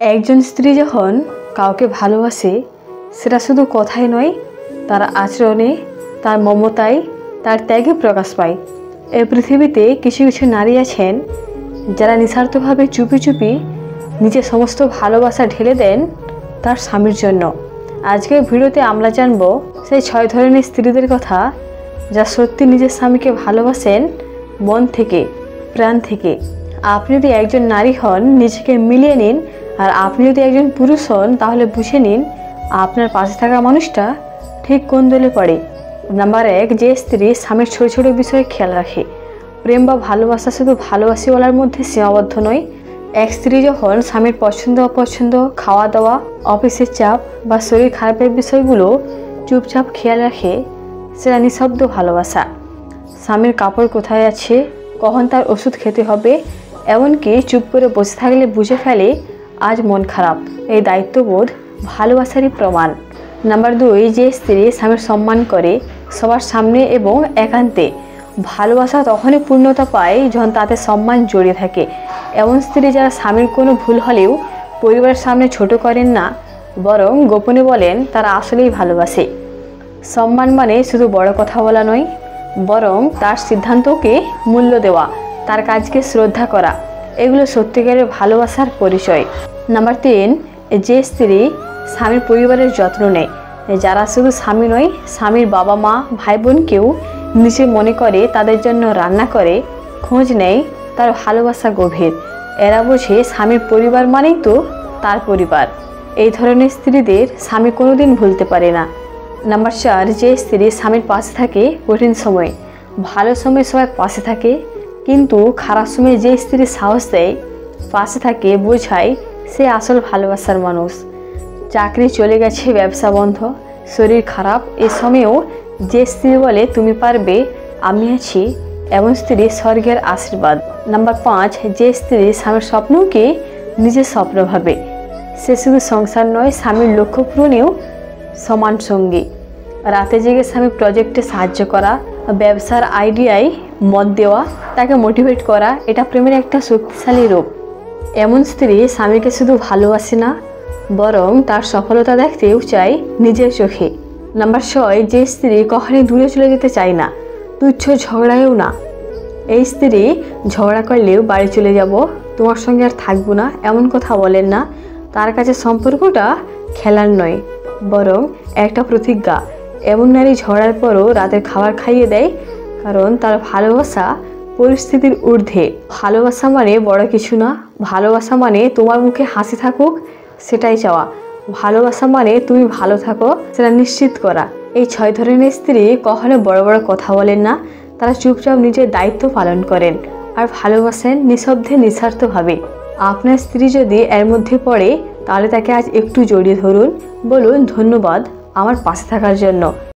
একজন স্ত্রী যখন কাউকে ভালোবাসে সেটা শুধু কথাই নয়, তার আচরণে, তার মমতায়, তার ত্যাগে প্রকাশ পায়। এই পৃথিবীতে কিছু কিছু নারী আছেন যারা নিঃস্বার্থভাবে চুপি চুপি নিজের সমস্ত ভালোবাসা ঢেলে দেন তার স্বামীর জন্য। আজকের ভিডিওতে আমরা জানব সেই 6 ধরনের স্ত্রীদের কথা যারা সত্যি নিজের স্বামীকে ভালোবাসেন মন থেকে, প্রাণ থেকে। আপনি যদি একজন নারী হন, নিজেকে মিলিয়ে নিন, আর আপনি যদি একজন পুরুষ হন তাহলে বুঝে নিন আপনার পাশে থাকা মানুষটা ঠিক কোন দলে পড়ে। নাম্বার 1, যে স্ত্রী স্বামীর ছোট ছোট বিষয়ে খেয়াল রাখে। প্রেম বা ভালোবাসা শুধু ভালোবাসি বলার মধ্যে সীমাবদ্ধ নয়। এক স্ত্রী যখন স্বামীর পছন্দ অপছন্দ, খাওয়া দাওয়া, অফিসের চাপ বা শরীর খারাপের বিষয়গুলো চুপচাপ খেয়াল রাখে, সেটা নিঃশব্দ ভালোবাসা। স্বামীর কাপড় কোথায় আছে, কখন তার ওষুধ খেতে হবে, এমনকি চুপ করে বসে থাকলে বুঝে ফেলে আজ মন খারাপ। এই দায়িত্ববোধ ভালোবাসারই প্রমাণ। নাম্বার 2, যে স্ত্রী স্বামীর সম্মান করে সবার সামনে এবং একান্তে। ভালোবাসা তখনই পূর্ণতা পায় যখন তাতে সম্মান জড়িয়ে থাকে। এমন স্ত্রী যারা স্বামীর কোনো ভুল হলেও পরিবারের সামনে ছোট করেন না, বরং গোপনে বলেন তারা আসলেই ভালোবাসে। সম্মান মানে শুধু বড় কথা বলা নয়, বরং তার সিদ্ধান্তকে মূল্য দেওয়া, তার কাজকে শ্রদ্ধা করা। এগুলো সত্যিকারের ভালোবাসার পরিচয়। নাম্বার 3, যে স্ত্রী স্বামীর পরিবারের যত্ন নেয়। যারা শুধু স্বামী নয়, স্বামীর বাবা মা, ভাই বোনকেও নিজে মনে করে, তাদের জন্য রান্না করে, খোঁজ নেয়, তার ভালোবাসা গভীর। এরা বোঝে স্বামীর পরিবার মানেই তো তার পরিবার। এই ধরনের স্ত্রীদের স্বামী কোনোদিন ভুলতে পারে না। নাম্বার 4, যে স্ত্রী স্বামীর পাশে থাকে কঠিন সময়ে। ভালো সময় সবাই পাশে থাকে, কিন্তু খারাপ সময়ে যে স্ত্রী সাহস দেয়, পাশে থাকে, বোঝায়, সে আসল ভালোবাসার মানুষ। চাকরি চলে গেছে, ব্যবসা বন্ধ, শরীর খারাপ, এ সময়েও যে স্ত্রী বলে তুমি পারবে, আমি আছি, এমন স্ত্রী স্বর্গের আশীর্বাদ। নাম্বার 5, যে স্ত্রী স্বামীর স্বপ্নকে নিজের স্বপ্ন ভাবে। সে শুধু সংসার নয়, স্বামীর লক্ষ্য পূরণেও সমান সঙ্গী। রাতে জেগে স্বামীর প্রজেক্টে সাহায্য করা, ব্যবসার আইডিয়ায় মত দেওয়া, তাকে মোটিভেট করা, এটা প্রেমের একটা শক্তিশালী রূপ। এমন স্ত্রী স্বামীকে শুধু ভালোবাসে না, বরং তার সফলতা দেখতেও চায় নিজের চোখে। নাম্বার 6, যে স্ত্রী কখনোই দূরে চলে যেতে চায় না, তুচ্ছ ঝগড়ায়ও না। এই স্ত্রী ঝগড়া করলেও বাড়ি চলে যাব, তোমার সঙ্গে আর থাকবো না, এমন কথা বলেন না। তার কাছে সম্পর্কটা খেলার নয়, বরং একটা প্রতিজ্ঞা। এমন নারী ঝগড়ার পরও রাতের খাবার খাইয়ে দেয়, কারণ তার ভালোবাসা পরিস্থিতির ঊর্ধ্বে। ভালোবাসা মানে বড় কিছু না, ভালোবাসা মানে তোমার মুখে হাসি থাকুক সেটাই চাওয়া। ভালোবাসা মানে তুমি ভালো থাকো সেটা নিশ্চিত করা। এই 6 ধরনের স্ত্রী কখনো বড় বড় কথা বলেন না, তারা চুপচাপ নিজের দায়িত্ব পালন করেন আর ভালোবাসেন নিঃশব্দে, নিঃস্বার্থভাবে। আপনার স্ত্রী যদি এর মধ্যে পড়ে, তাহলে তাকে আজ একটু জড়িয়ে ধরুন, বলুন ধন্যবাদ আমার পাশে থাকার জন্য।